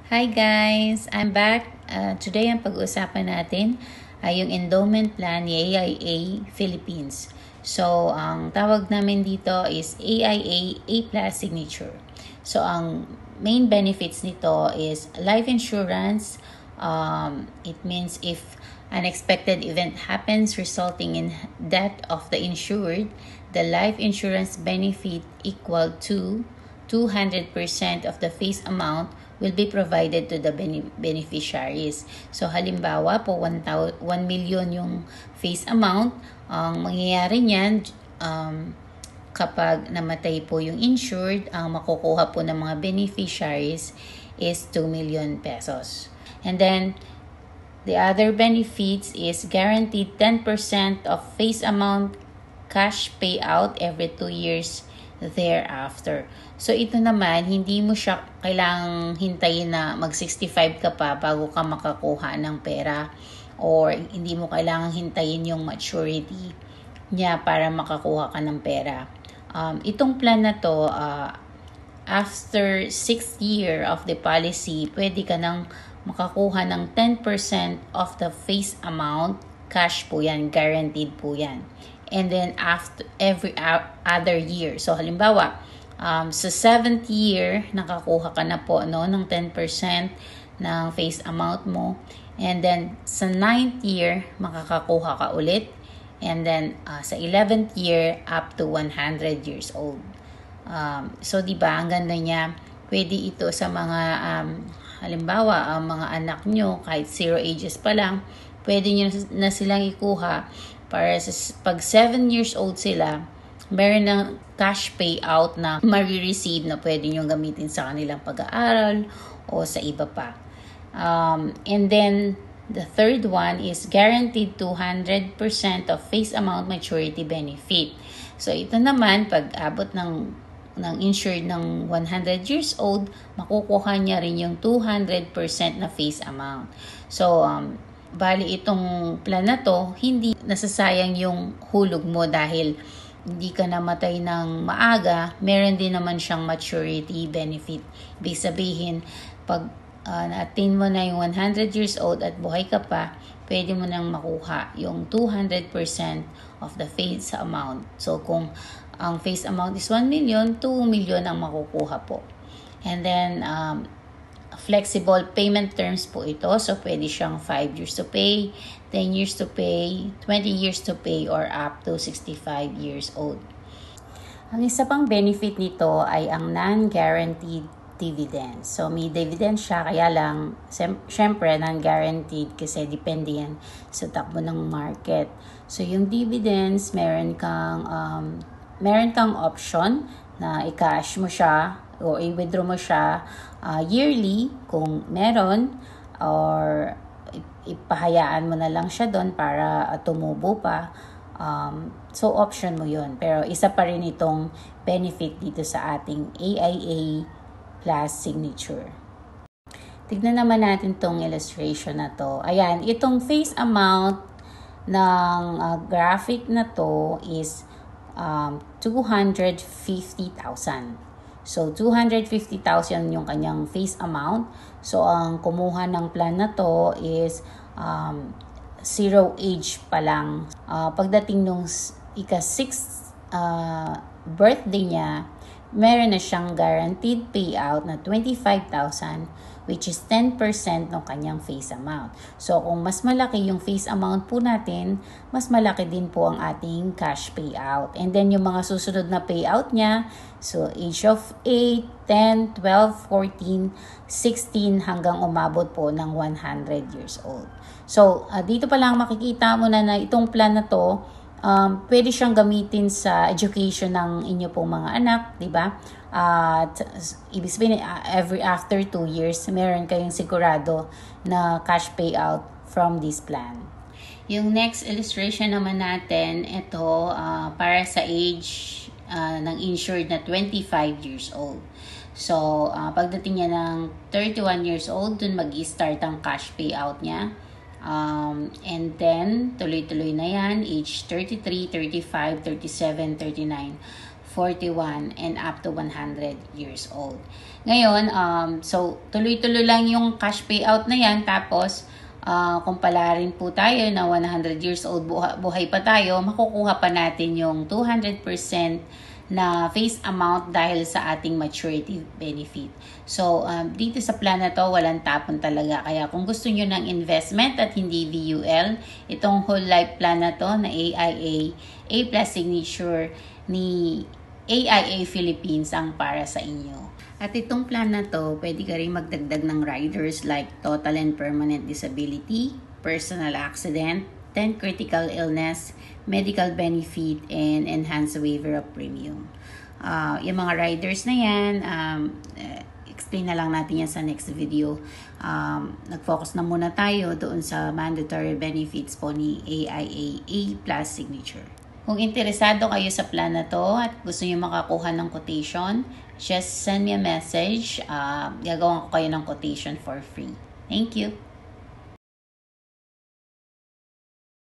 Hi guys! I'm back. Today ang pag-uusapan natin ay yung endowment plan ni AIA Philippines. So, ang tawag namin dito is AIA A+ Signature. So, ang main benefits nito is life insurance. It means if unexpected event happens resulting in death of the insured, the life insurance benefit equal to 200% of the face amount will be provided to the beneficiaries. So halimbawa po 1 million yung face amount, ang mangyayari niyan kapag namatay po yung insured, ang makukuha po ng mga beneficiaries is 2 million pesos. And then the other benefits is guaranteed 10% of face amount cash payout every 2 years thereafter. So ito naman, hindi mo siya kailangang hintayin na mag-65 ka pa bago ka makakuha ng pera, or hindi mo kailangang hintayin yung maturity niya para makakuha ka ng pera. Itong plan na to, after 6th year of the policy, pwede ka nang makakuha ng 10% of the face amount. Cash po yan, guaranteed po yan. And then after every other year. So halimbawa, sa 7th year, nakakuha ka na po ng 10% ng face amount mo. And then sa 9th year, makakakuha ka ulit. And then sa 11th year, up to 100 years old. So diba, ang ganda niya. Pwede ito sa mga, halimbawa, ang mga anak nyo, kahit 0 ages pa lang, pwede nyo na silang ikuha para sa pag 7 years old sila, meron ng cash payout na marireceive na pwede nyo gamitin sa kanilang pag-aaral o sa iba pa. And then, the third one is guaranteed 200% of face amount maturity benefit. So, ito naman, pag abot ng insured ng 100 years old, makukuha niya rin yung 200% na face amount. So, bali itong plan na to, hindi nasasayang yung hulog mo dahil hindi ka namatay ng maaga, meron din naman siyang maturity benefit. Ibig sabihin, pag na-attain mo na yung 100 years old at buhay ka pa, pwede mo nang makuha yung 200% of the face amount. So kung ang face amount is 1 million, 2 million ang makukuha po. And then, flexible payment terms po ito. So, pwede siyang 5 years to pay, 10 years to pay, 20 years to pay, or up to 65 years old. Ang isa pang benefit nito ay ang non-guaranteed dividend. So, may dividend siya, kaya lang, syempre, non-guaranteed kasi depende yan sa takbo ng market. So, yung dividends, meron kang option na i-cash mo siya o i-withdraw mo siya yearly kung meron, or ipahayaan mo na lang siya doon para tumubo pa. So option mo yun. Pero isa pa rin itong benefit dito sa ating AIA Plus Signature. Tignan naman natin tong illustration na to. Ayan, itong face amount ng graphic na to is 250,000. So, 250,000 yung kanyang face amount. So, ang kumuha ng plan na to is 0 age pa lang. Pagdating nung ika-6th birthday niya, meron na siyang guaranteed payout na 25,000, which is 10% ng kanyang face amount. So, kung mas malaki yung face amount po natin, mas malaki din po ang ating cash payout. And then, yung mga susunod na payout niya, so age of 8, 10, 12, 14, 16, hanggang umabot po ng 100 years old. So, dito pa lang makikita mo na itong plan na to, pwede siyang gamitin sa education ng inyo pong mga anak, di ba? Ibig sabihin, every after 2 years, meron kayong sigurado na cash payout from this plan. Yung next illustration naman natin, ito para sa age ng insured na 25 years old. So, pagdating niya ng 31 years old, dun mag-i-start ang cash payout niya. And then, tuloy-tuloy na yan, age 33, 35, 37, 39, 41, and up to 100 years old. Ngayon, so tuloy-tuloy lang yung cash payout na yan. Tapos, kung palarin po tayo na 100 years old, buhay pa tayo, makukuha pa natin yung 200% na face amount dahil sa ating maturity benefit. So, dito sa plan na to, walang tapon talaga. Kaya kung gusto nyo ng investment at hindi VUL, itong whole life plan na to na AIA, A+ signature ni AIA Philippines ang para sa inyo. At itong plan na to, pwede ka rin magdagdag ng riders like total and permanent disability, personal accident, 10 critical illness, medical benefit, and enhanced waiver of premium. Yung mga riders na yan, explain na lang natin yan sa next video. Nag-focus na muna tayo doon sa mandatory benefits po ni AIA A+ signature. Kung interesado kayo sa plan na to at gusto niyo makakuha ng quotation, just send me a message. Gagawin ko kayo ng quotation for free. Thank you.